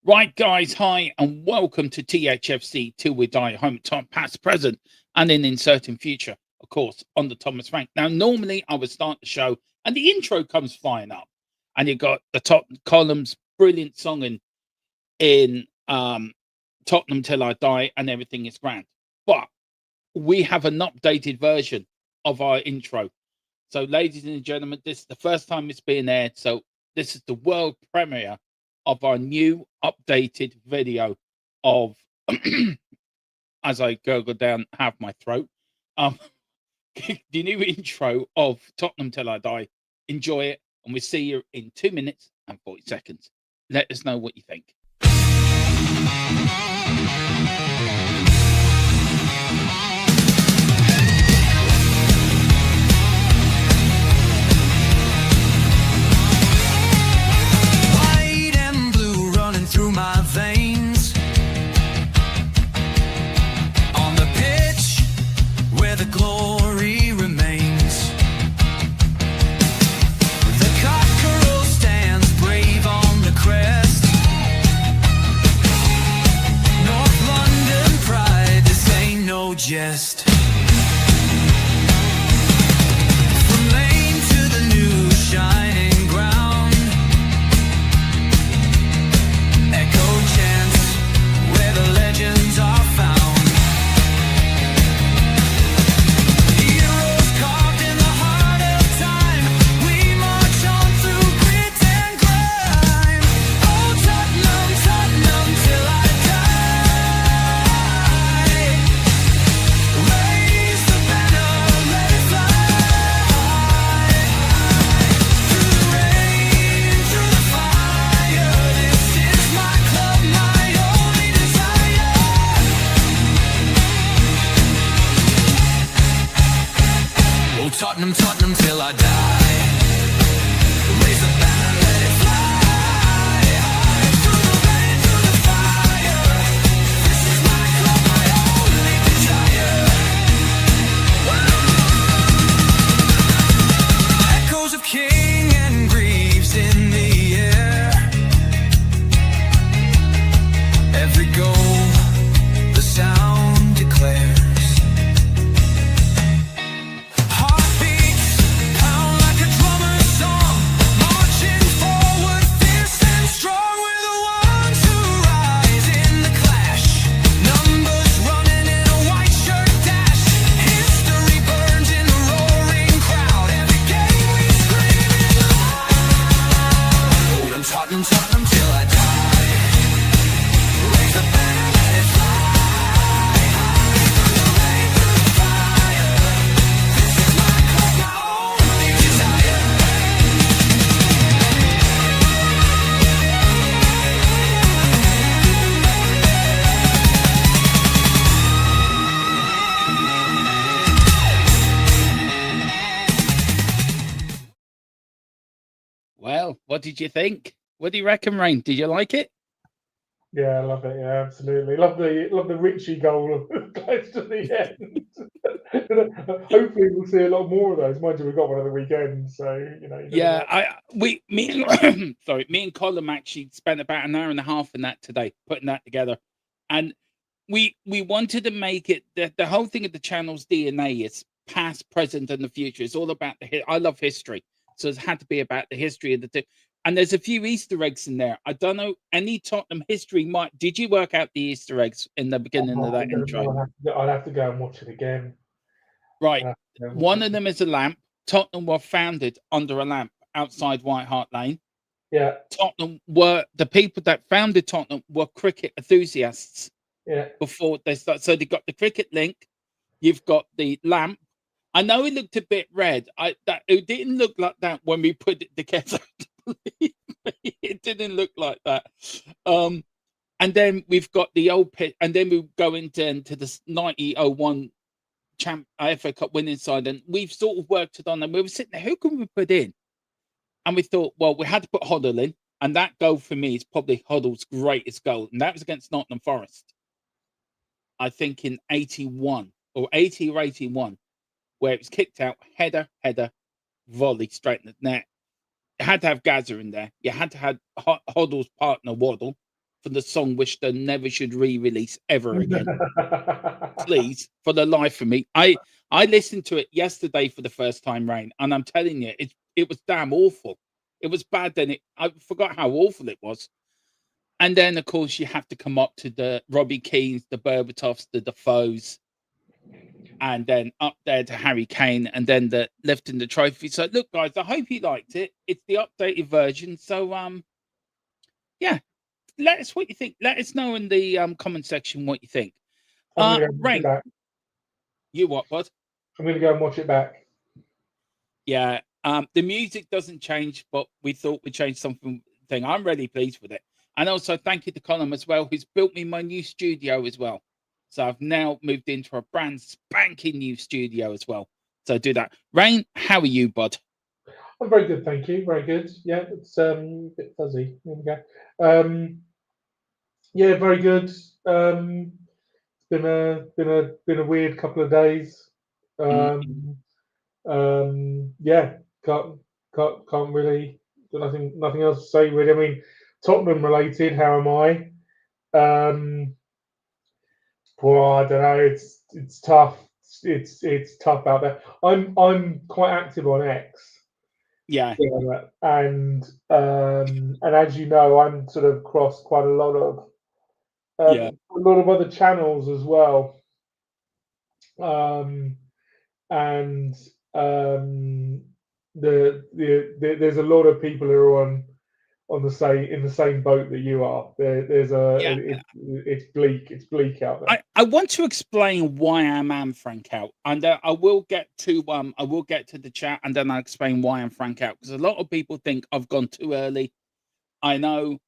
Right, guys, hi, and welcome to THFC Till We Die, home time, past, present, and in inserting future, of course, on the Thomas Frank. Now, normally I would start the show and the intro comes flying up, and you got the top columns, brilliant song in Tottenham Till I Die, and everything is grand. But we have an updated version of our intro. So, ladies and gentlemen, this is the first time it's being aired. So, this is the world premiere of our new updated video of, as I gurgle down half my throat, um, the new intro of Tottenham Till I Die. Enjoy it, and we'll see you in 2 minutes and 40 seconds. Let us know what you think. Through my veins, on the pitch where the glory remains, the cockerel stands brave on the crest. North London pride, this ain't no jest. From lane to the new shining ground, legends are found. Heroes carved in the heart of time. We march on through grit and grime. Oh, Tottenham, Tottenham, till I die. Raise the banner, let it fly. Through the rain, through the fire, this is my club, my only desire. Oh, Tottenham, Tottenham, till I die. Raise the banner, let it fly. Through the rain, through the fire. This is my club, my only desire. Whoa. Echoes of King and Greaves in the air. Every goal, the sound declares. Heartbeats pound like a drummer's song, marching forward, fierce and strong. We're the ones who rise in the clash. Numbers running in a white shirt dash. History burns in the roaring crowd. Every game we scream it loud. And Tottenham, Tottenham, till I die. Raise the banner, let it fly. Through the rain, through the fire. This is my club, my only desire. Well, what did you think? What do you reckon, Rain? Did you like it? Yeah, I love it. Yeah, absolutely. Love the Richie goal close to the end. Hopefully, we'll see a lot more of those. Mind you, we've got one of the weekends, so you never Yeah, know. me and sorry, me and Colin actually spent about an hour and a half in that today, putting that together, and we wanted to make it the whole thing of the channel's DNA is past, present, and the future. It's all about I love history, so it's had to be about the history of the two. And there's a few Easter eggs in there. I don't know any Tottenham history. Did you work out the Easter eggs in the beginning of I that don't intro? know. I'd have to go and watch it again. Right. I'd have to go and watch One it of them is a lamp. Tottenham were founded under a lamp outside White Hart Lane. Yeah, Tottenham were the people that founded Tottenham were cricket enthusiasts yeah. before they started. So they got the cricket link. You've got the lamp. I know it looked a bit red. It didn't look like that when we put it together. It didn't look like that. And then we've got the old pit, and then we go into the 1901 FA Cup winning side, and we've sort of worked it on. And we were sitting there, who can we put in? And we thought, well, we had to put Hoddle in, and that goal for me is probably Hoddle's greatest goal, and that was against Nottingham Forest. I think in 81 or 80 or 81, where it was kicked out, header, volley straight in the net. You had to have Gaza in there. You had to have Hoddle's partner Waddle. for the song which they never should re-release ever again. Please, for the life of me. I listened to it yesterday for the first time, Rain, and I'm telling you, it was damn awful. It was bad. Then I forgot how awful it was. And then, of course, you have to come up to the Robbie Keanes, the Berbatovs, the Defoes, and then up there to Harry Kane, and then the lifting the trophy. So, look, guys, I hope you liked it. It's the updated version. So, yeah, let us what you think. Let us know in the comment section what you think. I'm gonna go and watch it Rain, back. you what, bud? I'm gonna go and watch it back. Yeah, the music doesn't change, but we thought we'd change something. I'm really pleased with it. And also thank you to Colin as well, who's built me my new studio as well. So I've now moved into a brand spanking new studio as well. So do that. Rain, how are you, bud? I'm very good, thank you. Very good. Yeah, it's a bit fuzzy. There we go. Yeah, very good. It's been a weird couple of days. Yeah, can't really. Got nothing else to say really. I mean, Tottenham related. How am I? Well, I don't know. It's tough. It's tough out there. I'm quite active on X. Yeah. And as you know, I'm sort of crossed quite a lot of other channels as well. And there's a lot of people who are on the same boat that you are. It's bleak out there. I want to explain why I'm Frank out, and I will get to the chat, and then I'll explain why I'm Frank out, because a lot of people think I've gone too early. I know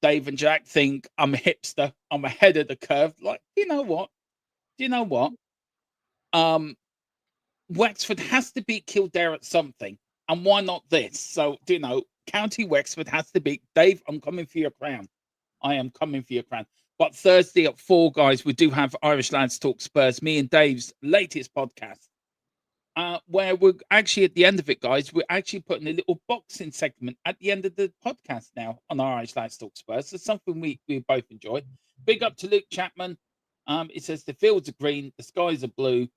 Dave and Jack think I'm a hipster, I'm ahead of the curve. Like, you know what? Wexford has to beat Kildare at something, and why not this? So, County Wexford has to beat Dave. I'm coming for your crown. I am coming for your crown. But Thursday at 4, guys, we do have Irish Lads Talk Spurs, me and Dave's latest podcast, where we're actually at the end of it, guys. We're actually putting a little boxing segment at the end of the podcast now on Irish Lads Talk Spurs. It's something we both enjoy. Big up to Luke Chapman. It says the fields are green, the skies are blue.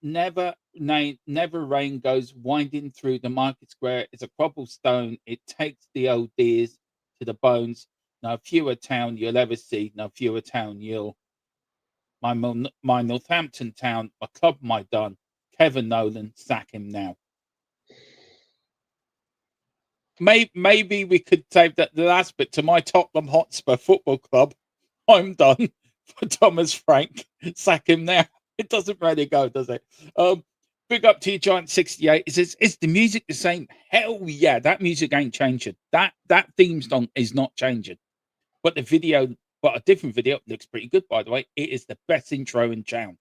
Never rain goes winding through the market square. It's a cobblestone. It takes the old dears to the bones. No fewer town you'll ever see. No fewer town you'll. My Northampton town, my club, my done. Kevin Nolan, sack him now. Maybe we could save the last bit to my Tottenham Hotspur Football Club. I'm done. For Thomas Frank, sack him now. It doesn't really go, does it? Big up to you, Giant 68. It says, is the music the same? Hell yeah, that music ain't changing. That theme song is not changing. But a different video, looks pretty good, by the way. It is the best intro in town.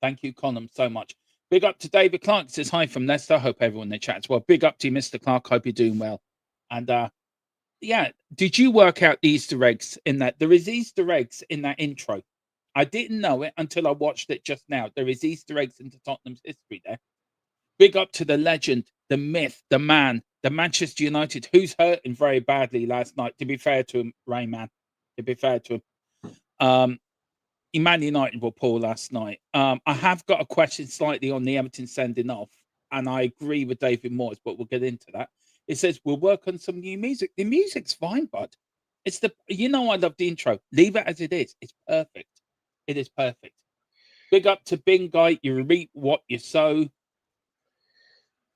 Thank you, Colin, so much. Big up to David Clark. It says, hi from Leicester. Hope everyone in the chat as well. Big up to you, Mr. Clark. Hope you're doing well. And yeah, did you work out the Easter eggs in that? There is Easter eggs in that intro. I didn't know it until I watched it just now. There is Easter eggs into Tottenham's history there. Big up to the legend, the myth, the man, the Manchester United, who's hurting very badly last night. To be fair to him, Rayman. To be fair to him. Man United were poor last night. I have got a question slightly on the Everton sending off, and I agree with David Moyes, but we'll get into that. It says we'll work on some new music. The music's fine, bud. It's I love the intro. Leave it as it is. It's perfect. It is perfect. Big up to Bing Guy. You reap what you sow.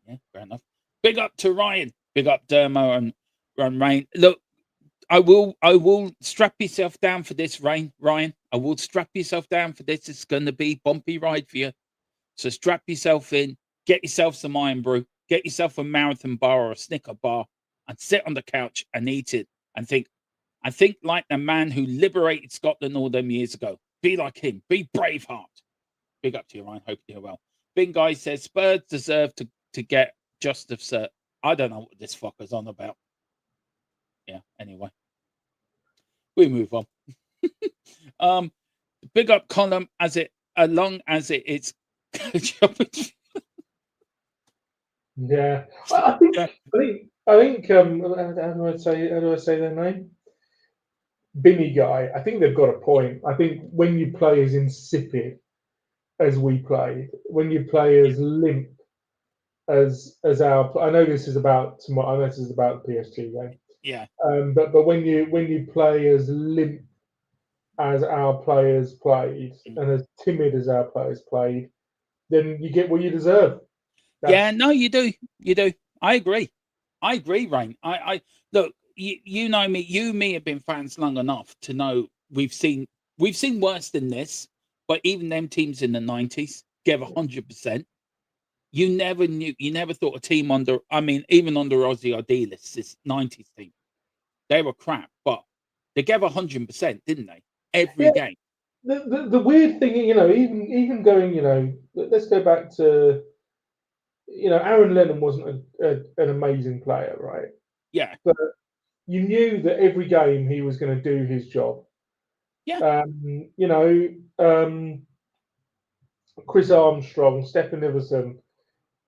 Yeah, fair enough. Big up to Ryan. Big up Dermo and Rain. Look, I will strap yourself down for this, Ryan. I will strap yourself down for this. It's going to be a bumpy ride for you. So strap yourself in. Get yourself some iron brew. Get yourself a marathon bar or a Snicker bar and sit on the couch and eat it and think like the man who liberated Scotland all them years ago. Be like him. Be Braveheart. Big up to you, Ryan. Hope you're well. Bing Guy says Spurs deserve to get justice, sir. I don't know what this fucker's on about. Yeah, anyway. We move on. Big up column as long as it's yeah. I think how do I say their name? Binny guy, I think they've got a point. I think when you play as insipid as we played, when you play as limp as our, I know this is about tomorrow. I know this is about the PSG game. Yeah. But when you play as limp as our players played and as timid as our players played, then you get what you deserve. Yeah, That's no, you do. You do. I agree. I agree, Rain. I look, you know me, me have been fans long enough to know we've seen worse than this, but even them teams in the 90s gave 100%. You never thought a team under, I mean, even under Ozzy Ardiles, this 90s team, they were crap, but they gave 100%, didn't they? Every yeah. game. The weird thing, even going, let's go back to, Aaron Lennon wasn't an amazing player, right? Yeah. But you knew that every game he was going to do his job. Yeah. Um, you know, um, Chris Armstrong, Stephen Iverson,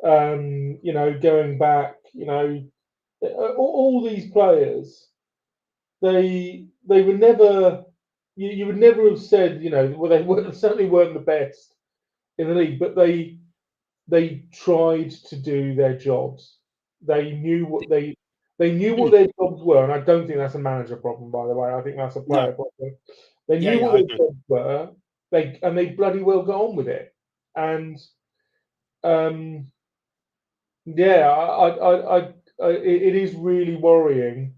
going back, all these players, they were never, you would never have said, well, certainly weren't the best in the league, but they tried to do their jobs. They knew what they knew what their jobs were, and I don't think that's a manager problem, by the way. I think that's a No. player problem. They Yeah, knew yeah, what I their agree. jobs were. They bloody well got on with it. And um, yeah, it is really worrying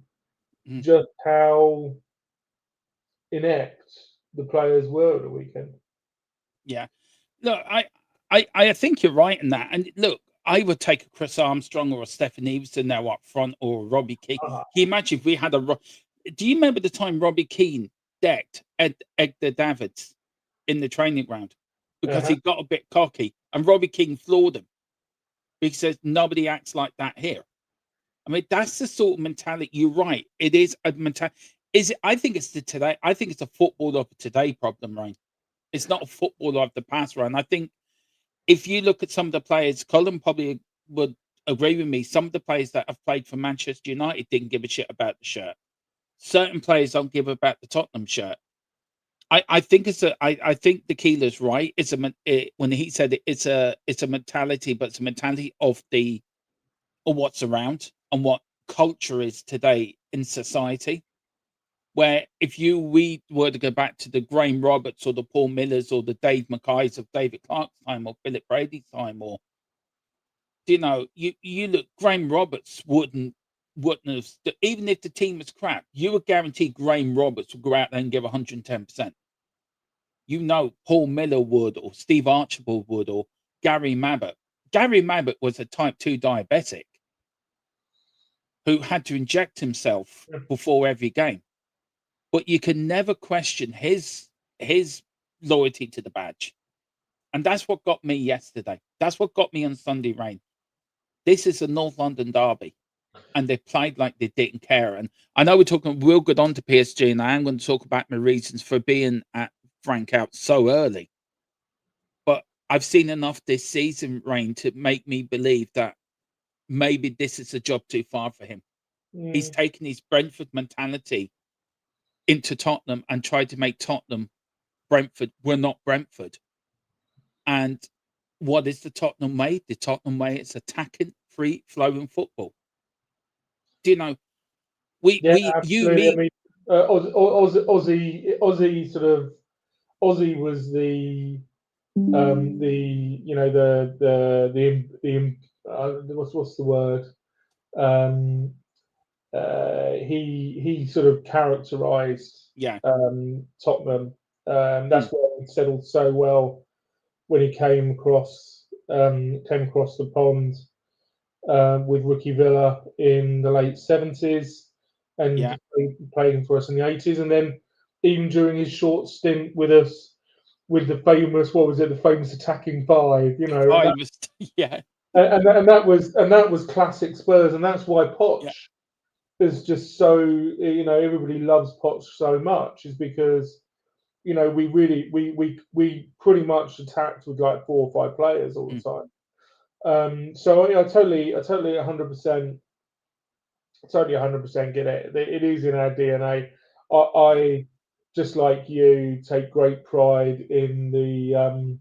Mhm. just how inept the players were at the weekend. Yeah. Look, I think you're right in that. And look, I would take a Chris Armstrong or a Stephen Everson now up front or a Robbie Keane. Can Ah, you imagine if we had do you remember the time Robbie Keane decked Edgar Davids in the training ground because uh-huh. he got a bit cocky and Robbie Keane floored him because he says nobody acts like that here. I mean, that's the sort of mentality. You're right. It is a mentality. Is it? I think it's the today. I think it's a football of today problem, right? It's not a football of the past, right? And I think if you look at some of the players, Colin probably would agree with me. Some of the players that have played for Manchester United didn't give a shit about the shirt. Certain players don't give about the Tottenham shirt. I think I think the Keeler's right. When he said it's a mentality, but it's a mentality of what's around and what culture is today in society. Where if we were to go back to the Graham Roberts or the Paul Millers or the Dave Mackays of David Clark's time or Philip Brady's time, or you look, Graham Roberts wouldn't have even if the team was crap, you would guarantee Graham Roberts would go out there and give 110%. Paul Miller would, or Steve Archibald would, or Gary Mabbott. Gary Mabbott was a type 2 diabetic who had to inject himself before every game. But you can never question his loyalty to the badge. And that's what got me yesterday. That's what got me on Sunday Rain. This is a North London derby. And they played like they didn't care. And I know we'll get on to PSG, and I am going to talk about my reasons for being at Frank out so early. But I've seen enough this season, Rain, to make me believe that maybe this is a job too far for him. He's Mm, taken his Brentford mentality into Tottenham and tried to make Tottenham Brentford. We're not Brentford. And what is the Tottenham way? The Tottenham way is attacking, free flowing football. Do you know? yeah, You, absolutely. I me, mean, Aussie sort of Aussie was the what's the word? Um, he sort of characterised yeah, Tottenham. mm, That's why he settled so well when he came across the pond with Rookie Villa in the late 70s and yeah. playing for us in the 80s, and then even during his short stint with us with the famous, what was it, the famous attacking five, and I that was, yeah, and that was classic Spurs, and that's why Poch yeah, is just so, everybody loves Poch so much, is because we really we pretty much attacked with like 4 or 5 players all the mm, time. So I totally 100%, totally 100% get it. It is in our DNA. I just like you take great pride in the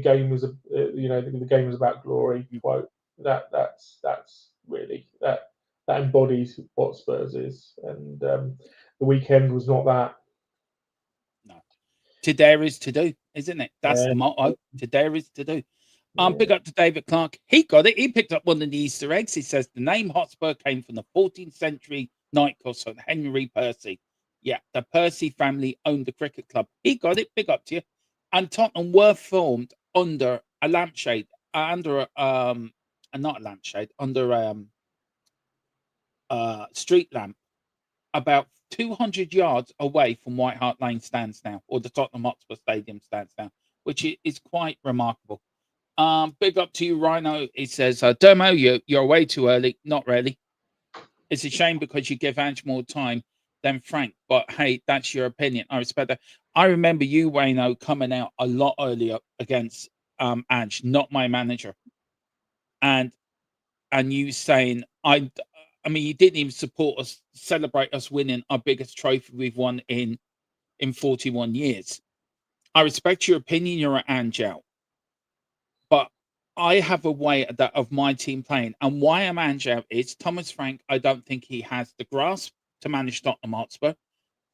game was a the game was about glory Mm. quote. That's really that embodies what Spurs is, and the weekend was not that. No. To dare is to do, isn't it? That's Yeah, the motto. To dare is to do. yeah. Big up to David Clark. He got it. He picked up one of the Easter eggs. He says the name Hotspur came from the 14th century knight crossed Henry Percy. Yeah, the Percy family owned the cricket club. He got it. Big up to you. And Tottenham were formed under a lampshade, under not a lampshade, under street lamp, about 200 yards away from White Hart Lane stands now, or the Tottenham Hotspur Stadium stands now, which is quite remarkable. Big up to you, Rhino. He says, Dermo, you're way too early. Not really. It's a shame because you give Ange more time than Frank. But hey, that's your opinion. I respect that. I remember you, Wayno, coming out a lot earlier against Ange, not my manager, and you saying I mean, you didn't even support us, celebrate us winning our biggest trophy we've won in 41 years. I respect your opinion. You're an Ange out. But I have a way that of my team playing, and why I'm Ange out is Thomas Frank. I don't think he has the grasp to manage Tottenham Hotspur.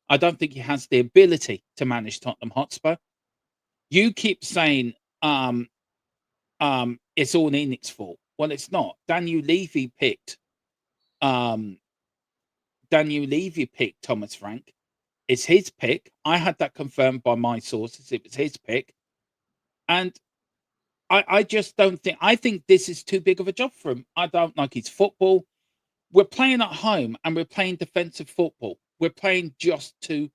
I don't think he has the ability to manage Tottenham Hotspur. You keep saying it's all Enix's fault. Well, it's not. Um, Daniel Levy picked Thomas Frank. It's his pick. I had that confirmed by my sources. It was his pick, and I just don't think. I think this is too big of a job for him. I don't like his football. We're playing at home and we're playing defensive football. We're playing just to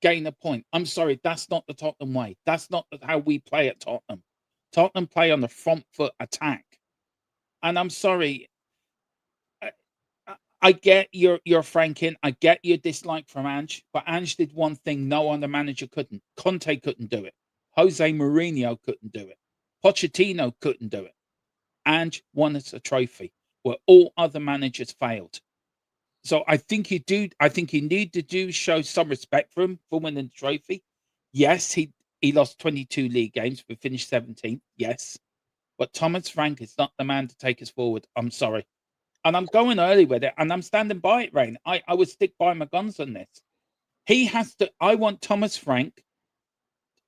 gain a point. I'm sorry, that's not the Tottenham way. That's not how we play at Tottenham. Tottenham play on the front foot attack. And I'm sorry, I, I get your franking. I get your dislike from Ange, but Ange did one thing no other manager couldn't. Conte couldn't do it. Jose Mourinho couldn't do it. Pochettino couldn't do it. Ange won us a trophy where all other managers failed. So I think you do. I think you need to show some respect for him for winning the trophy. Yes, he lost 22 league games, but finished 17th. Yes, but Thomas Frank is not the man to take us forward. I'm sorry, and I'm going early with it, and I'm standing by it, Rain. I would stick by my guns on this. He has to. I want Thomas Frank.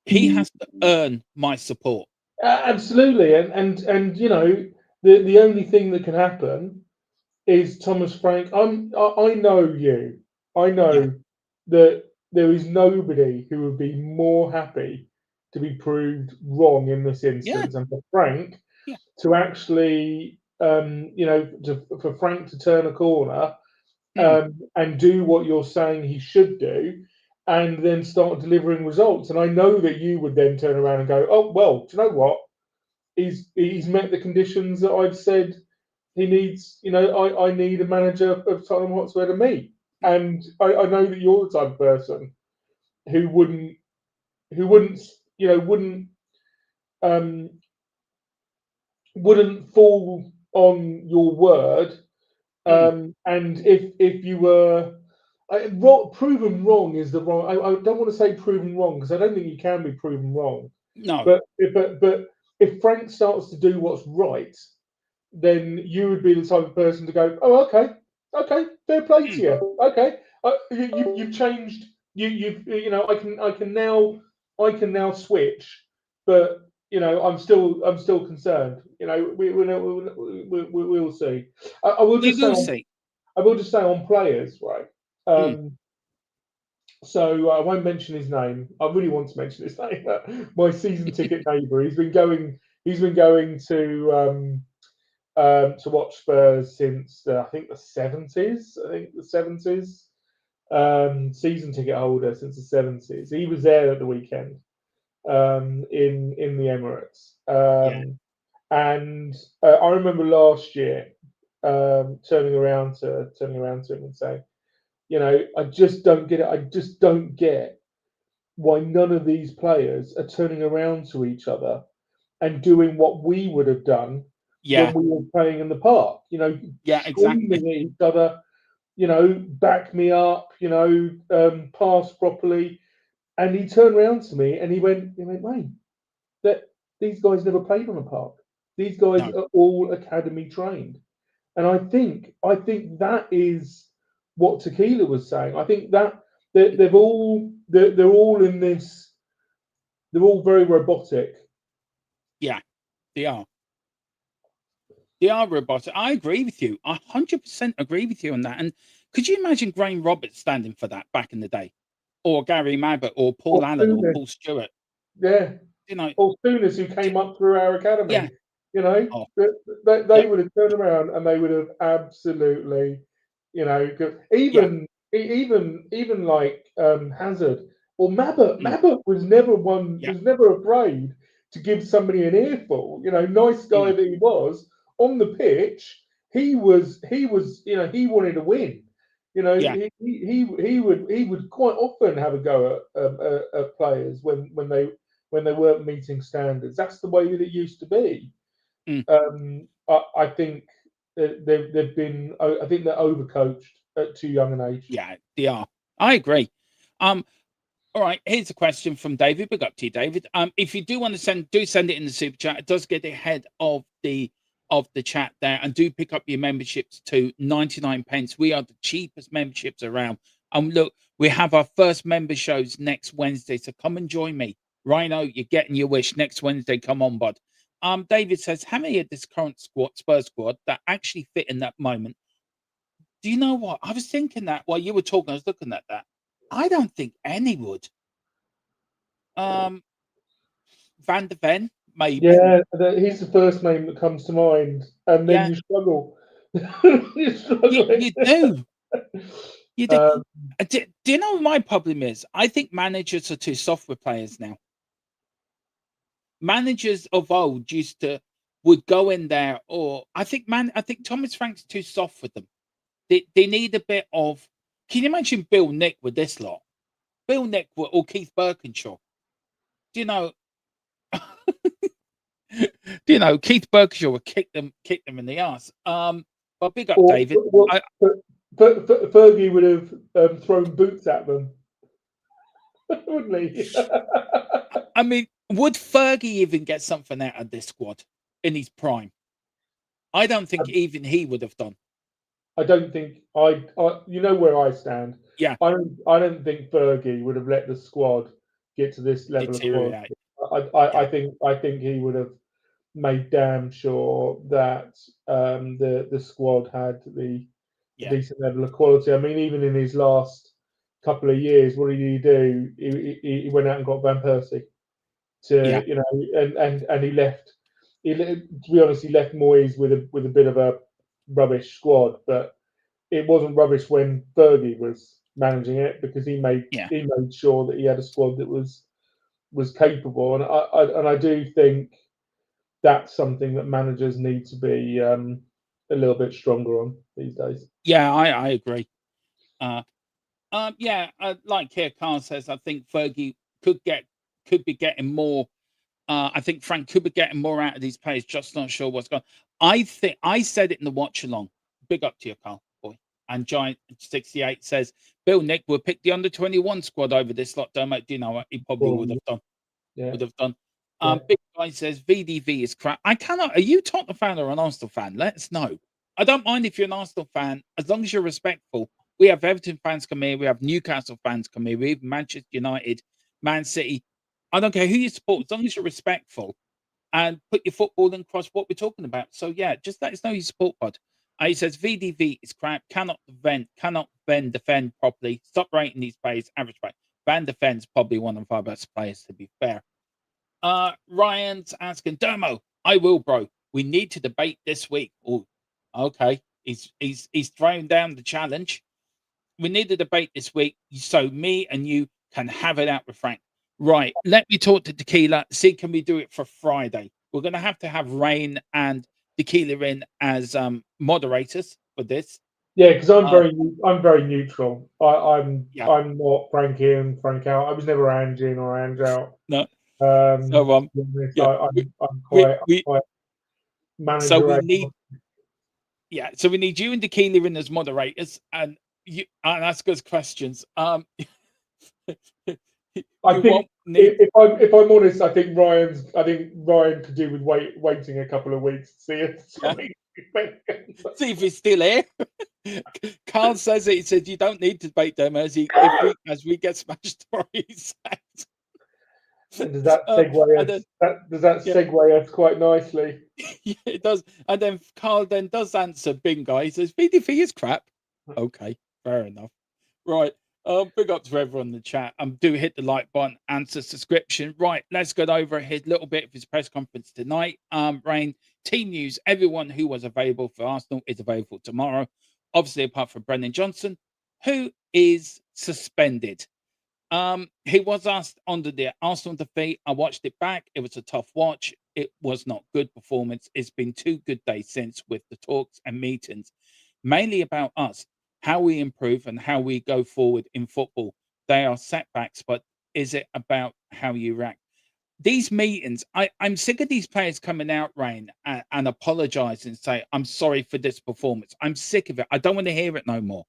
He has to earn my support. Absolutely, and you know the only thing that can happen is Thomas Frank. I know you. I Yeah, know that there is nobody who would be more happy to be proved wrong in this yeah, instance, and for Frank yeah. to actually, for Frank to turn a corner Mm, and do what you're saying he should do, and then start delivering results. And I know that you would then turn around and go, "Oh well, do you know what? He's met the conditions that I've said he needs. You know, I need a manager of Tottenham Hotspur to meet." And I know that you're the type of person who wouldn't you know um, wouldn't fall on your word. mm. And if you were proven wrong is the wrong. I don't want to say proven wrong because I don't think you can be proven wrong. No. But if Frank starts to do what's right, then you would be the type of person to go, oh, okay, fair play to Mm. you. Okay, you've changed. You know I can now switch, but you know I'm still concerned. You know we'll see. I will We just say will on see. I will just say on players, right? Mm. So I won't mention his name. I really want to mention his name. My season ticket neighbour. He's been going. He's been going to watch Spurs since I think the 70s. I think the 70s. Season ticket holder since the 70s. He was there at the weekend in the Emirates. Yeah. And I remember last year turning around to him and saying, you know, I just don't get it. I just don't get why none of these players are turning around to each other and doing what we would have done when Yeah. we were playing in the park. You know, Yeah. Exactly. screaming at each other, back me up, pass properly. And he turned around to me and he went, mate, that these guys never played on a park. These guys No. are all academy trained. And I think that is what Tequila was saying. I think that they're all in this. They're all very robotic. Yeah, they are. They are robotic. I agree with you. 100% agree with you on that. And could you imagine Graham Roberts standing for that back in the day? Or Gary Mabbott or Or Paul Allen or Sooners, Paul Stewart? yeah, You know, or Sooners who came up through our yeah. academy. Oh, They yep. would have turned around and they would have absolutely, 'cause Yeah. even like Hazard or Mabbott. Mm, Mabbott yeah. was never afraid to give somebody an earful. Nice guy Mm, that he was on the pitch. He wanted to win. yeah. He would quite often have a go at players when they weren't meeting standards. That's the way that it used to be. Mm, I think they've been. I think they're overcoached at too young an age. yeah, they are. I agree. Um, All right, here's a question from David. Big up to you, David. If you do want to send it in the super chat. It does get ahead of the chat there, and do pick up your memberships to 99 pence. We are the cheapest memberships around. Look, we have our first member shows next Wednesday, so come and join me. Rhino, you're getting your wish next Wednesday. Come on, bud. David says, how many of this current Spurs squad that actually fit in that moment? Do you know what? I was thinking that while you were talking, I was looking at that. I don't think any would. Um, Van de Ven, maybe. Yeah, he's the first name that comes to mind, and then Yeah, you struggle. You're struggling. you do. You do. Um, Do you know what my problem is? I think managers are too soft with players now. Managers of old would go in there, or I think Thomas Frank's too soft with them. They need a bit of. Can you imagine Bill Nick with this lot? Bill Nick or Keith Birkinshaw? Do you know? Keith Birkinshaw would kick them in the ass. But big up, or David. well, I, Fergie would have thrown boots at them, wouldn't he? I mean, would Fergie even get something out of this squad in his prime? I don't think even he would have done. I don't think you know where I stand. Yeah, I don't think Fergie would have let the squad get to this level of quality. deteriorate. I Yeah, think he would have made damn sure that the squad had a yeah, decent level of quality. I mean, even in his last couple of years, what did he do? He went out and got Van Persie yeah, to and he left. To be honest, he left Moyes with a bit of a rubbish squad, but it wasn't rubbish when Fergie was managing it because he made yeah, he made sure that he had a squad that was capable, and I do think that's something that managers need to be a little bit stronger on these days. yeah. I agree. Uh, yeah. Like here, Carl says, I think Fergie could be getting more. I think Frank could be getting more out of these players. Just not sure what's going. I think I said it in the watch along. Big up to you, Carl, boy. And Giant 68 says Bill Nick will pick the under 21 squad over this lot. Don't make. Do you know what he probably Well, would have done? yeah, Would have done. yeah. Big Guy says VDV is crap. I cannot. Are you a Tottenham fan or an Arsenal fan? Let us know. I don't mind if you're an Arsenal fan, as long as you're respectful. We have Everton fans come here. We have Newcastle fans come here. We have Manchester United, Man City. I don't care who you support, as long as you're respectful and put your football in across what we're talking about. So yeah, just let us know your support pod. He says VDV is crap. Cannot defend properly. Stop rating these players average play. Van defends probably one of our best players, to be fair. Ryan's asking, Dermo, I will, bro. We need to debate this week. Oh, okay. He's throwing down the challenge. We need to debate this week, so me and you can have it out with Frank. Right. Let me talk to Tequila. See, can we do it for Friday? We're gonna have to have Rain and Tequila in as moderators for this. Yeah, because Um, I'm very neutral. yeah, I'm not Frank in, Frank out. I was never Ange in or Ange out. no. So To be honest, yeah, I'm we, quite we quite so we manager need Yeah, so we need you and Tequila in as moderators, and you and ask us questions. I You think won't need. if I'm honest, I think Ryan could do with waiting a couple of weeks to see if Yeah, something. see if he's still here. Carl says it. He said you don't need to debate them as we get smashed for his sacked. And does that segue And us? then Does that yeah, segue us quite nicely? yeah, it does. And then Carl then does answer bingo. He says VDP is crap. Okay, fair enough. Right. Big up to everyone in the chat. Do hit the like button and subscription. Right, let's go over his little bit of his press conference tonight. Rain, team news. Everyone who was available for Arsenal is available tomorrow. Obviously, apart from Brendan Johnson, who is suspended. He was asked under the Arsenal defeat. I watched it back. It was a tough watch. It was not good performance. It's been 2 good days since with the talks and meetings, mainly about us, how we improve and how we go forward in football. They are setbacks, but is it about how you react? These meetings, I'm sick of these players coming out, Rain, and apologizing and say, I'm sorry for this performance. I'm sick of it. I don't want to hear it no more.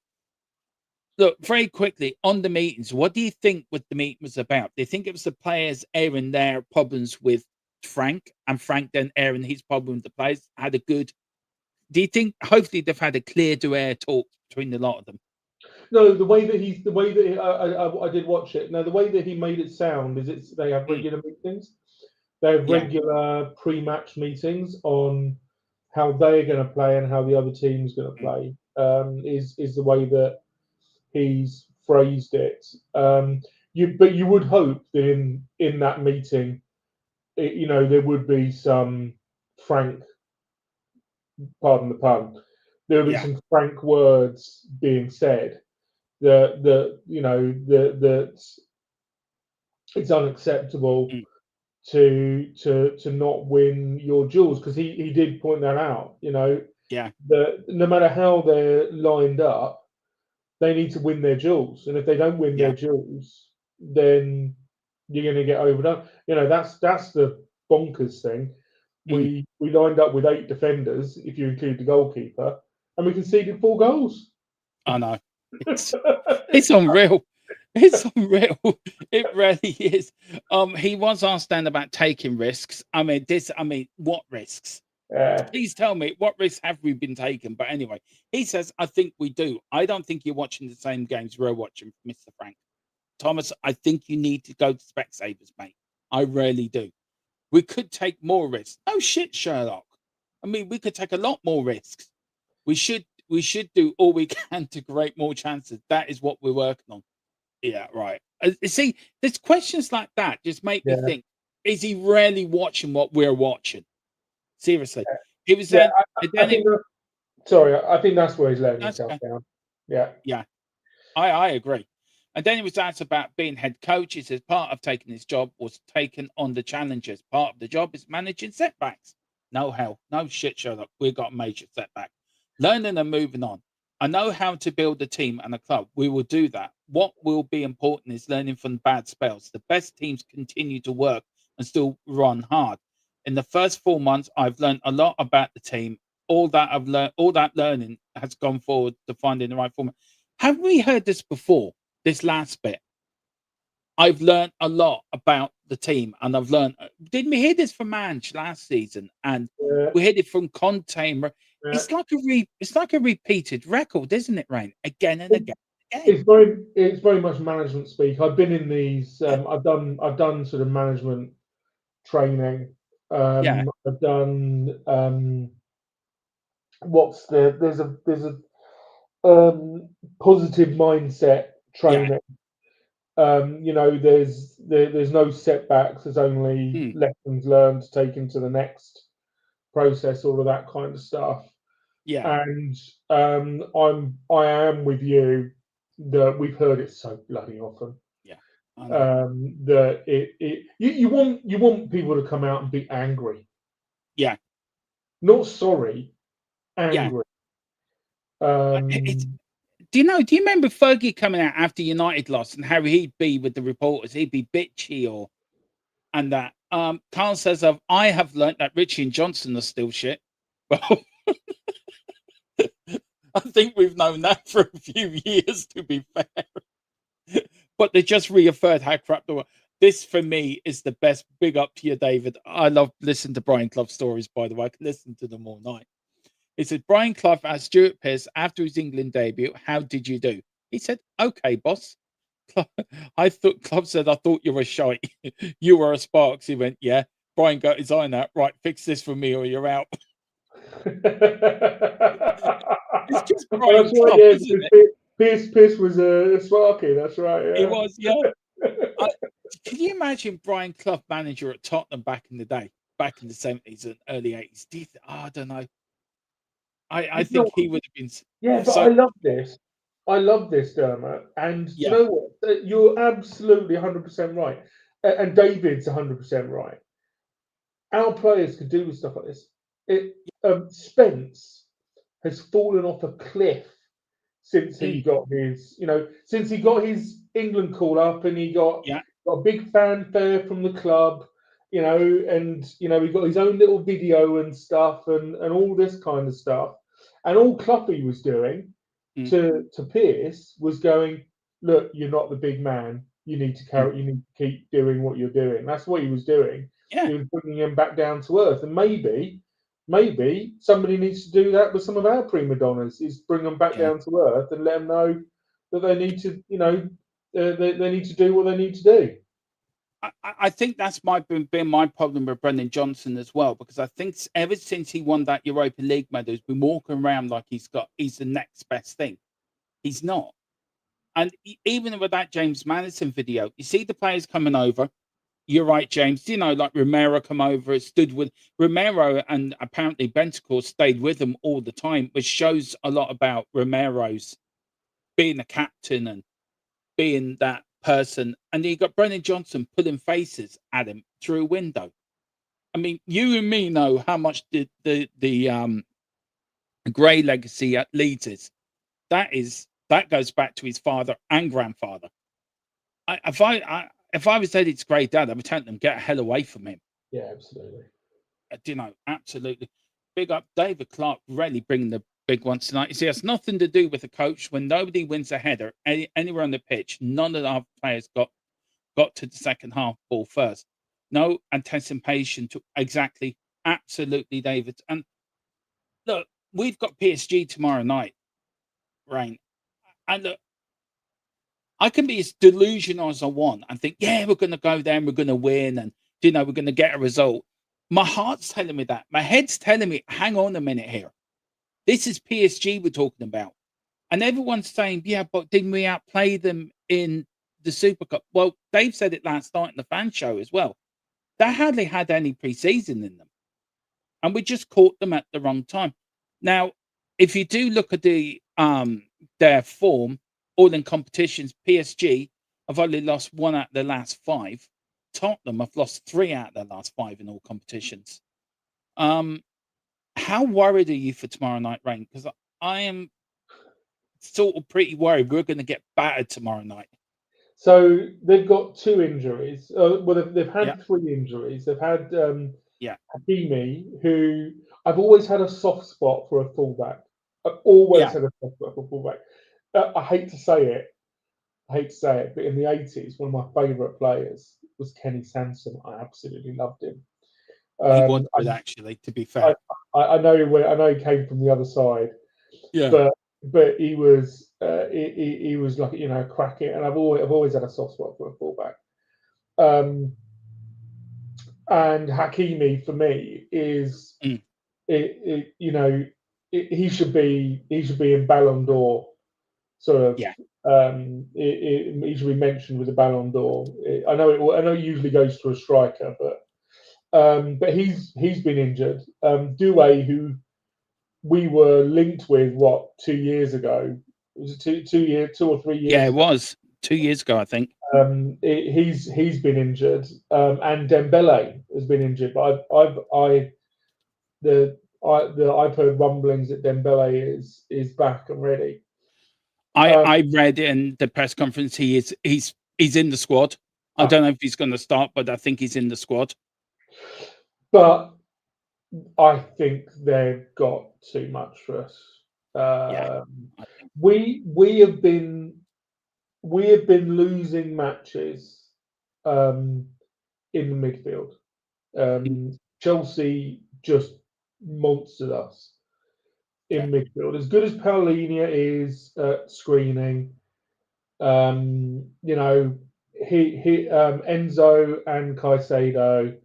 Look, very quickly on the meetings, what do you think what the meeting was about? Do you think it was the players airing their problems with Frank and Frank then airing his problem with the players? Had a good. Do you think hopefully they've had a clear to air talk between the lot of them? No, the way that I did watch it. No, the way that he made it sound is they have Mm, regular meetings. They have yeah, regular pre-match meetings on how they're going to play and how the other team's going to mm, play. Is the way that he's phrased it. But you would hope that in that meeting, there would be some frank, pardon the pun, there would be yeah, some frank words being said that it's unacceptable mm, to not win your duels, because he did point that out. yeah, That no matter how they're lined up, they need to win their duels, and if they don't win their yeah, duels, then you're going to get overdone. That's the bonkers thing. mm, We lined up with 8 defenders, if you include the goalkeeper, and we conceded 4 goals. I know. It's it's unreal. It's unreal. It really is. He was asked then about taking risks. What risks? Uh, Please tell me what risks have we been taking? But anyway, he says, I think we do. I don't think you're watching the same games we're watching, Mr. Frank. Thomas, I think you need to go to Specsavers, mate. I really do. We could take more risks. Oh shit, Sherlock. We could take a lot more risks. We should do all we can to create more chances. That is what we're working on. Yeah, right. See, there's questions like that just make me yeah, think: is he really watching what we're watching? Seriously, he was yeah. then. And I then think it. that, sorry, I think that's where he's letting That's himself okay. down. Yeah, Yeah, I agree. And then he was asked about being head coach. He says part of taking this job was taking on the challenges. Part of the job is managing setbacks. No hell, no shit, Sherlock. We've got a major setback. Learning and moving on. I know how to build a team and a club. We will do that. What will be important is learning from bad spells. The best teams continue to work and still run hard. In the first 4 months, I've learned a lot about the team. All that I've learned, all that learning has gone forward to finding the right format. Have we heard this before? This last bit, I've learned a lot about the team, and I've learned. Didn't we hear this from Ange last season? And yeah, we heard it from Conte. yeah. It's like a repeated record, isn't it, Rain? Again and again and again. It's very much management speak. I've been in these. Yeah, I've done sort of management training. yeah, I've done there's a positive mindset yeah, training. There's no setbacks. There's only mm, lessons learned to take into the next process. All of that kind of stuff. yeah, And I am with you that we've heard it so bloody often. yeah. I know. That you want people to come out and be angry, Yeah, not sorry, yeah. angry. It's. Um, Do you remember Fergie coming out after United lost and how he'd be with the reporters? He'd be bitchy and that. Carl says, I have learnt that Richie and Johnson are still shit. Well, I think we've known that for a few years, to be fair. But they just reaffirmed how crap they were. This, for me, is the best. Big up to you, David. I love listening to Brian Clough stories, by the way. I can listen to them all night. It said, Brian Clough asked Stuart Pearce after his England debut, how did you do? He said, okay, boss. I thought Clough said, I thought you were shite. You were a Sparks. He went, yeah. Brian got his eye on that. Right, fix this for me or you're out. It's just Brian That's right, Clough, yeah, isn't because it? Pierce was a Sparky, that's right, He yeah. was, yeah. I, can you imagine Brian Clough manager at Tottenham back in the day, back in the 70s and early 80s? I don't know. I You know think he would have been Yeah, but so, I love this. I love this, Dermot. And do you yeah, know what? You're absolutely 100% right. And David's 100% right. Our players could do with stuff like this. It Spence has fallen off a cliff since he mm, got his, since he got his England call up and he yeah, got a big fanfare from the club, and he got his own little video and stuff and all this kind of stuff. And all Cloughy was doing mm, to Pierce was going, look, you're not the big man. mm, You need to keep doing what you're doing. That's what he was doing. yeah, He was bringing him back down to earth. And maybe somebody needs to do that with some of our prima donnas, is bring them back yeah. down to earth and let them know that they need to, they need to do what they need to do. I think that's been my problem with Brendan Johnson as well, because I think ever since he won that Europa League medal, he's been walking around like he's the next best thing. He's not. And even with that James Madison video, you see the players coming over. You're right, James. Like Romero come over, stood with Romero, and apparently Bentancur stayed with them all the time, which shows a lot about Romero's being a captain and being that person. And you got Brennan Johnson pulling faces at him through a window. I mean, you and me know how much the Gray legacy at Leeds is. That goes back to his father and grandfather. If I was Eddie's great dad, I would tell them get the hell away from him. Yeah, absolutely. Absolutely. Big up David Clark, really bringing the big ones tonight. You see, it's nothing to do with the coach. When nobody wins a header anywhere on the pitch, none of our players got to the second half ball first. No anticipation to exactly, absolutely, David. And look, we've got PSG tomorrow night, Rain. And look, I can be as delusional as I want and think, yeah, we're going to go there and we're going to win and, we're going to get a result. My heart's telling me that. My head's telling me, hang on a minute here. This is PSG we're talking about. And everyone's saying, yeah, but didn't we outplay them in the Super Cup? Well, Dave said it last night in the fan show as well. They hardly had any pre-season in them. And we just caught them at the wrong time. Now, if you do look at their form, all in competitions, PSG have only lost 1 out of the last 5. Tottenham have lost 3 out of their last 5 in all competitions. How worried are you for tomorrow night, Rain? Because I am sort of pretty worried we're going to get battered tomorrow night. So they've got 2 injuries. Well, they've Yeah, had 3 injuries. They've had yeah, Hakimi, who I've always had a soft spot for a fullback. I've always yeah. had a soft spot for a fullback. I hate to say it. But in the 80s, one of my favourite players was Kenny Sansom. I absolutely loved him. He was Um, good, actually, to be I, fair. I know he came from the other side, Yeah. but he was like cracking, and I've always had a soft spot for a fullback. Um, and Hakimi for me is Mm, he should be in Ballon d'Or sort of. yeah. He should be mentioned with the Ballon d'Or. I know it usually goes to a striker, but he's been injured. Doué, who we were linked with 2 years ago? Was it 2 or 3 Yeah, years it ago? was 2 years ago, I think. He's been injured, and Dembele has been injured. But I've heard rumblings that Dembele is back and ready. Um, I read in the press conference he's in the squad. I ah, don't know if he's going to start, but I think he's in the squad. but I think they've got too much for us. Yeah. I think We have been losing matches in the midfield. Chelsea just monstered us yeah. in midfield. As good as Paulinho is at screening, you know, he Enzo and Caicedo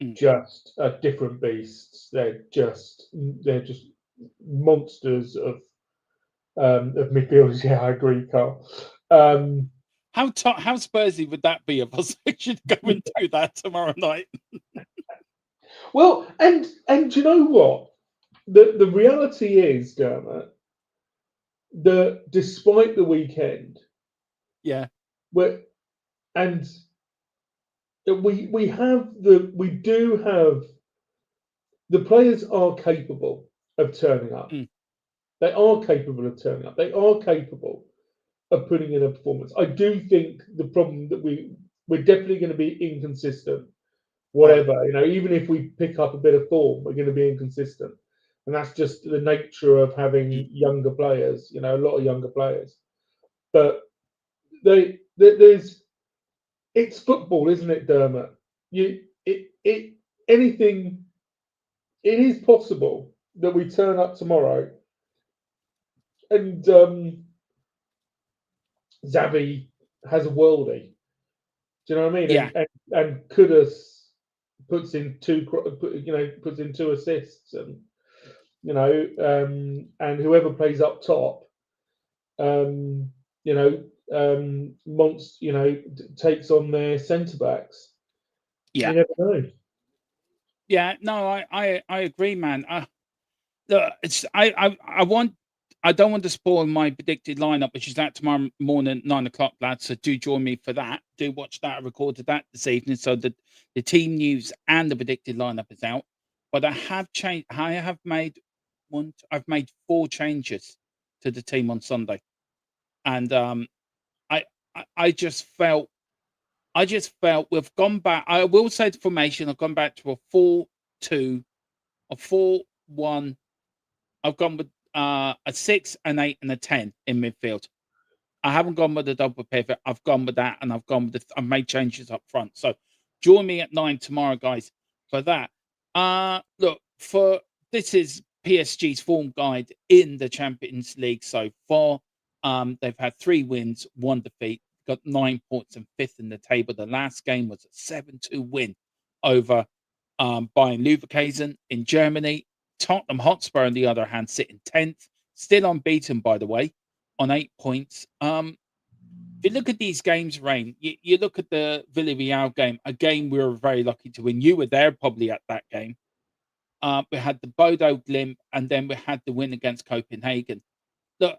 Mm. just are different beasts. They're just monsters of midfielders. Yeah, I agree, Carl. How Spursy would that be if us should go and do that tomorrow night? Well, and you know what? The reality is, Dermot, that despite the weekend, Yeah. we're and we do have the players are capable of turning up. Mm. They are capable of turning up. They are capable of putting in a performance. I do think the problem that we're definitely going to be inconsistent. Right. Whatever, you know, even if we pick up a bit of form, we're going to be inconsistent, and that's just the nature of Mm. having younger players. You know, a lot of younger players, but there's it's football, isn't it, Dermot? It anything. It is possible that we turn up tomorrow and Xavi has a worldie. Do you know what I mean? Yeah. And Kudus puts in puts in two assists, and and whoever plays up top, um, you know, takes on their centre backs. Yeah. You never know. Yeah. No, I agree, man. Look, it's I want I don't want to spoil my predicted lineup, which is out tomorrow morning, 9 o'clock, lads. So do join me for that. Do watch that. I recorded that this evening, so the team news and the predicted lineup is out. But I have changed. I have made I've made 4 changes to the team on Sunday, and I, I just felt we've gone back. I will say the formation. I've gone back to a 4-2, a 4-1. I've gone with a 6, an 8, and a 10 in midfield. I haven't gone with the double pivot. I've gone with that, and I've gone with I've made changes up front. So join me at 9 tomorrow, guys, for that. Look, for this is PSG's form guide in the Champions League so far. They've had 3 wins, 1 defeat, got 9 points and 5th in the table. The last game was a 7-2 win over Bayern Leverkusen in Germany. Tottenham Hotspur, on the other hand, sitting 10th, still unbeaten, by the way, on 8 points. If you look at these games, Rain, you look at the Villarreal game, a game we were very lucky to win. You were there probably at that game. We had the Bodo Glimp, and then we had the win against Copenhagen. Look,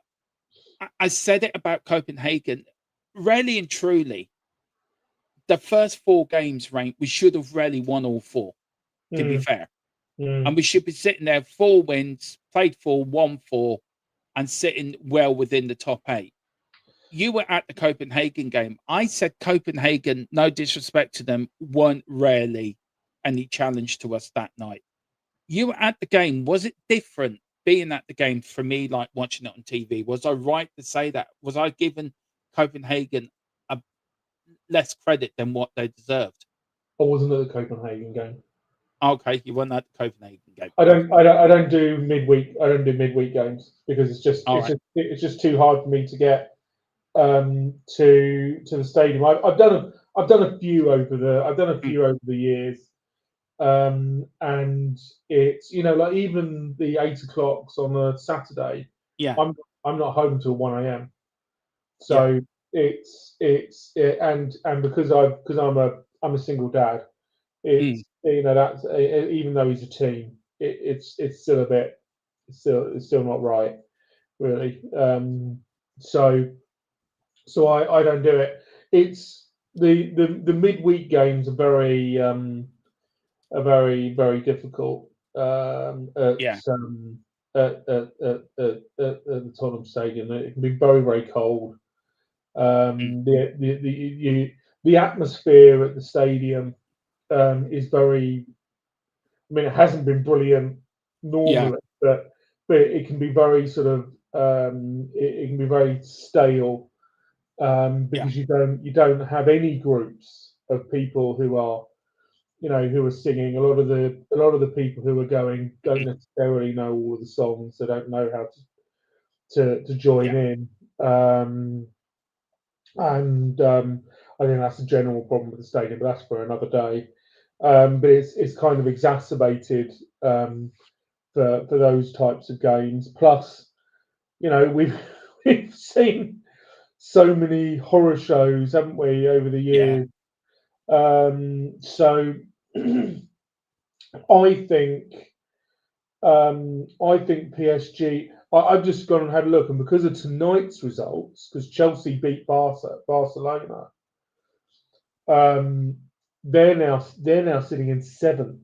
I said it about Copenhagen. Really and truly, the first 4 games, Rain, we should have really won all 4, to be Mm, fair. And mm. we should be sitting there 4 wins, played 4, won 4, and sitting well within the top 8. You were at the Copenhagen game. I said Copenhagen, no disrespect to them, weren't really any challenge to us that night. You were at the game. Was it different being at the game for me, like watching it on TV? Was I right to say that? Was I giving Copenhagen a less credit than what they deserved? I wasn't at the Copenhagen game. Okay, you weren't at the Copenhagen game. I Okay, don't. I don't. I don't do midweek. I don't do midweek games because all right. it's just too hard for me to get to the stadium. I've done a few Mm, over the years, and it's like even the 8 o'clocks on a Saturday, yeah, I'm not home till 1 a.m. yeah. So and because I'm a single dad, Mm, that's even though he's a teen, it's still a bit it's still not right really. So I don't do it. It's the midweek games are very difficult yeah. at the Tottenham Stadium. It can be very cold. Mm, The atmosphere at the stadium is very. I mean, it hasn't been brilliant yeah. normally, but but it can be very sort of it can be very stale Yeah, because you don't have any groups of people who are who are singing. A lot of the people who are going don't necessarily know all of the songs. They don't know how to join yeah, in. And I think that's a general problem with the stadium, but that's for another day. But it's kind of exacerbated for those types of games. Plus, we've we've seen so many horror shows, haven't we, over the yeah, years? So I think PSG. I've just gone and had a look, and because of tonight's results, because Chelsea beat Barcelona, um, they're now sitting in seventh.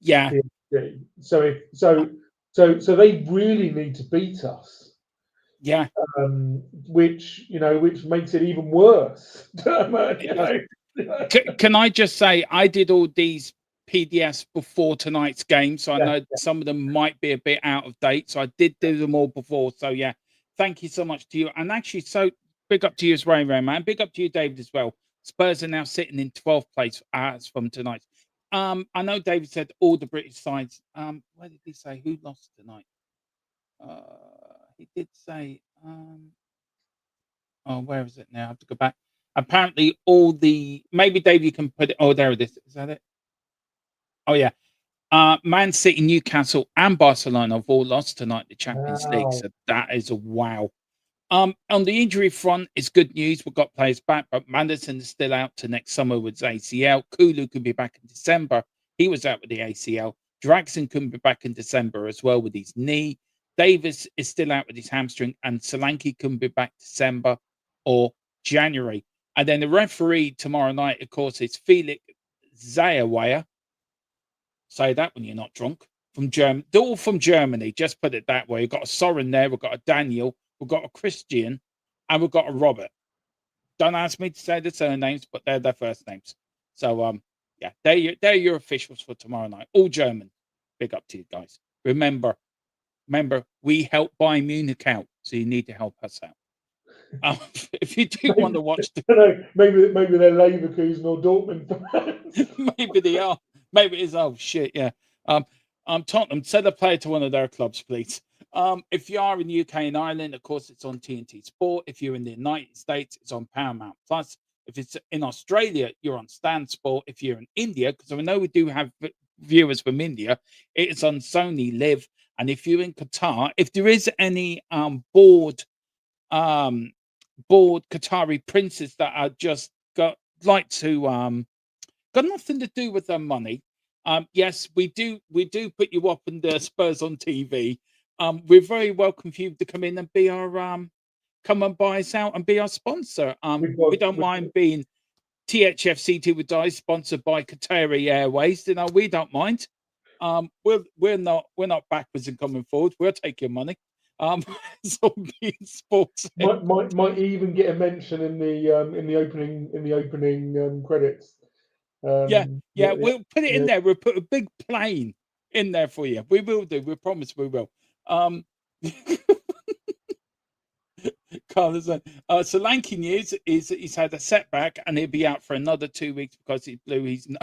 yeah, PSG. So they really need to beat us, yeah. which makes it even worse. It does. Can I just say I did all these PDFs before tonight's game, so I Yeah, know some of them might be a bit out of date. So I did do them all before. So yeah, thank you so much to you. And actually, so big up to you as Ray, man. Big up to you, David, as well. Spurs are now sitting in 12th place as from tonight. I know David said all the British sides. Where did he say who lost tonight? Uh, he did say. Oh, where is it now? I have to go back. Apparently, all the maybe Dave, you can put it. Oh, there it is. Is that it? Oh, yeah. Man City, Newcastle, and Barcelona have all lost tonight in the Champions League. wow. So that is a wow. On the injury front, it's good news. We've got players back, but Madison is still out to next summer with his ACL. Kulu could be back in December. He was out with the ACL. Draxon couldn't be back in December as well with his knee. Davis is still out with his hamstring, and Solanke couldn't be back December or January. And then the referee tomorrow night, of course, is Felix Zayawaya. Say that when you're not drunk. From Germany, they're all from Germany. Just put it that way. We've got a Soren there. We've got a Daniel. We've got a Christian, and we've got a Robert. Don't ask me to say the surnames, but they're their first names. So yeah, they're your officials for tomorrow night. All German. Big up to you guys. Remember, we help Bayern Munich out, so you need to help us out. If you do want to watch the, I don't know, maybe they're Leverkusen or Dortmund fans. maybe they are. Maybe it is. Oh shit, yeah. Tottenham, send a player to one of their clubs, please. If you are in the UK and Ireland, of course, it's on TNT Sport. If you're in the United States, it's on Paramount Plus. If it's in Australia, you're on Stan Sport. If you're in India, because I know we do have viewers from India, it's on Sony Live. And if you're in Qatar, if there is any um bored Qatari princes that are just got like to got nothing to do with their money. Yes, we do put you up in the Spurs on TV. We're very welcome for you to come in and be our come and buy us out and be our sponsor. We've We got, don't mind being THFC to die sponsored by Qatari Airways. We don't mind. We're not backwards and coming forward. We'll take your money. So being sports. might even get a mention in the opening credits. Yeah, yeah, Yeah, we'll put it in yeah. there. We'll put a big plane in there for you. We will do. We promise we will. Um, Carl is Solanke news is he's had a setback and he'll be out for another 2 weeks because he blew his nose.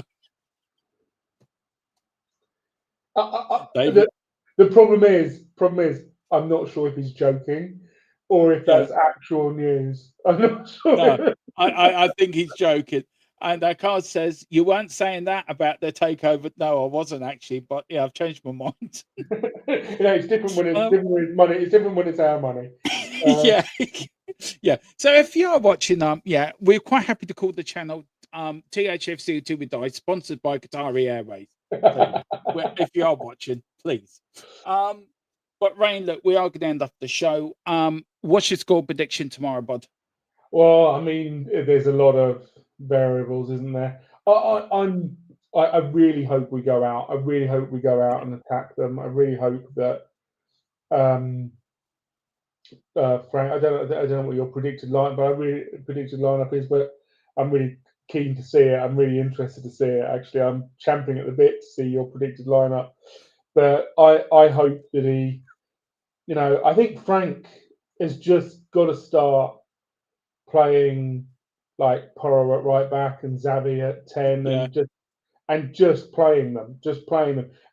The, David, the problem is, I'm not sure if he's joking or if yeah, that's actual news. I'm not no, sure. I think he's joking. And Carl says you weren't saying that about the takeover. No, I wasn't actually, but yeah, I've changed my mind. It's different when it's Um, different when it's money. It's different when it's our money. yeah, yeah. So if you are watching, yeah, we're quite happy to call the channel THFC Till We Die, sponsored by Qatari Airways. Please, if you are watching, please. But Rain, look, we are going to end up the show. What's your score prediction tomorrow, bud? Well, I mean, there's a lot of variables, isn't there? I really hope we go out. I really hope we go out and attack them. I really hope that Frank. I don't know what your predicted line, but I really predicted lineup is. But I'm really keen to see it. I'm really interested to see it. Actually, I'm champing at the bit to see your predicted lineup. But I hope that You know, I think Frank has just got to start playing like Porro at right back and Xavi at 10, Yeah, and just playing them.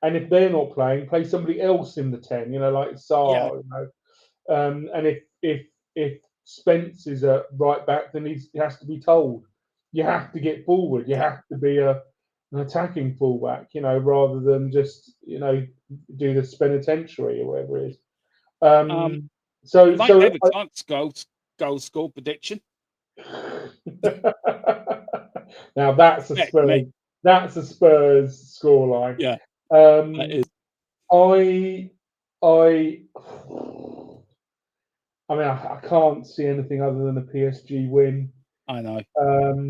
And if they're not playing, play somebody else in the 10. You know, like yeah, Saar. You know, and if Spence is a right back, then he has to be told you have to get forward. You yeah. have to be an attacking fullback. You know, rather than just do the penitentiary or whatever it is. Um, So like so David Clark's goal score prediction. now that's a Respect me. Spurs scoreline. Yeah, that Um, is. I I I mean I can't see anything other than a PSG win. I know.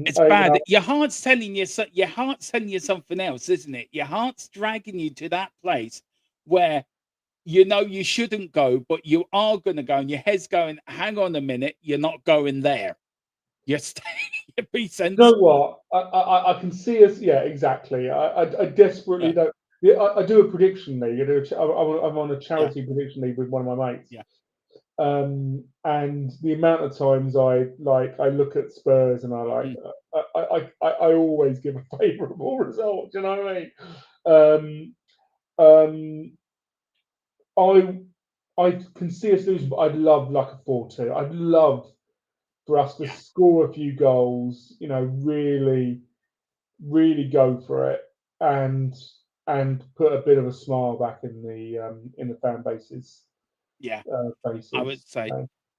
It's I, you bad. know, Your heart's telling you your heart's telling you something else, isn't it? Your heart's dragging you to that place where you know you shouldn't go, but you are going to go, and your head's going, "Hang on a minute, you're not going there. You're staying. Be you know sensible." what? I can see us. Yeah, exactly. I desperately Yeah, don't. Yeah, I do a prediction league. I'm on a yeah, charity prediction league with one of my mates. yeah. And the amount of times I look at Spurs and Mm, I always give a favourable result. Do you know what I mean? Um, I I can see us losing, but I'd love like a 4-2. I'd love for us to yeah, score a few goals. You know, really go for it and put a bit of a smile back in the fan base's yeah. I would faces. say.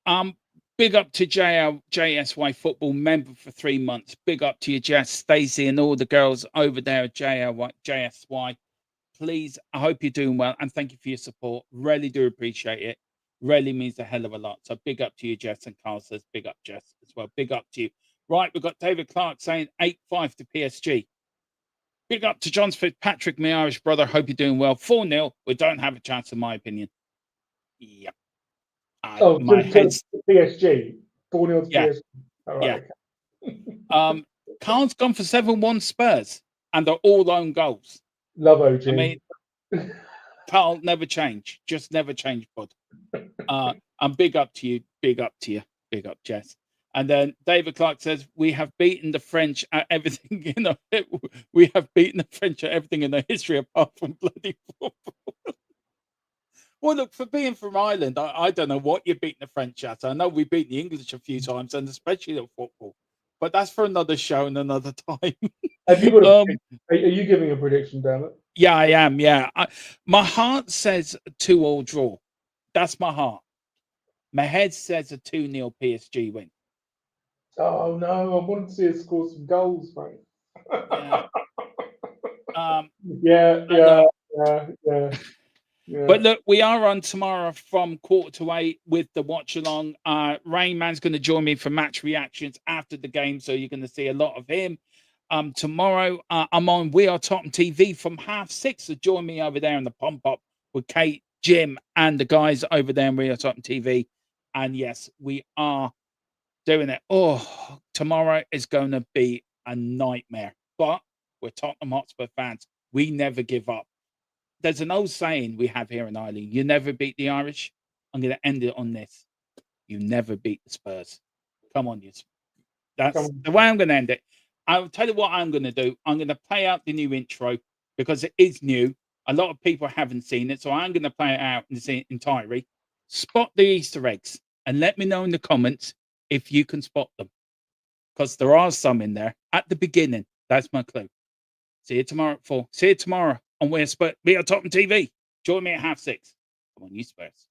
Um, big up to JSY football member for 3 months. Big up to you, Jess, Stacey, and all the girls over there at JSY. Please, I hope you're doing well, and thank you for your support. Really do appreciate it. Really means a hell of a lot. So big up to you, Jess, and Carl says big up, Jess, as well. Big up to you. Right, we've got David Clark saying 8-5 to PSG. Big up to John Fitzpatrick, my Irish brother. Hope you're doing well. 4-0. We don't have a chance, in my opinion. Yep. Oh, My to head's PSG, 4-0 to yeah, PSG. All yeah. right, okay. Carl's gone for 7-1 Spurs, and they're all own goals. Love I mean, OG. Carl, never change. Just never change, bud. And big up to you. Big up to you. Big up, Jess. And then David Clark says, we have beaten the French at everything, we have beaten the French at everything in their history apart from bloody football. Well, look, for being from Ireland, I don't know what you're beating the French at. I know we beat the English a few times, and especially at football. But that's for another show and another time. Have you got a um, Are you giving a prediction, damn it? yeah, I am. Yeah. My heart says 2-2 draw. That's my heart. My head says a 2-0 PSG win. Oh no, I want to see us score some goals, mate. Yeah. Um, Yeah, and yeah, yeah, yeah, yeah. but look, we are on tomorrow from 7:45 with the watch along. Rain Man's going to join me for match reactions after the game, so you're going to see a lot of him. Tomorrow, I'm on We Are Tottenham TV from 6:30. So join me over there in the pump up with Kate, Jim, and the guys over there in We Are Tottenham TV. And yes, we are doing it. Oh, tomorrow is going to be a nightmare, but we're Tottenham Hotspur fans. We never give up. There's an old saying we have here in Ireland: you never beat the Irish. I'm going to end it on this: you never beat the Spurs. Come on, you. Come That's on. the way I'm going to end it. I'll tell you what I'm going to do. I'm going to play out the new intro because it is new. A lot of people haven't seen it, so I'm going to play it out in its entirety. Spot the Easter eggs and let me know in the comments if you can spot them, because there are some in there at the beginning. That's my clue. See you tomorrow at 4. See you tomorrow on We Are Tottenham TV. Join me at 6:30. Come on, you Spurs.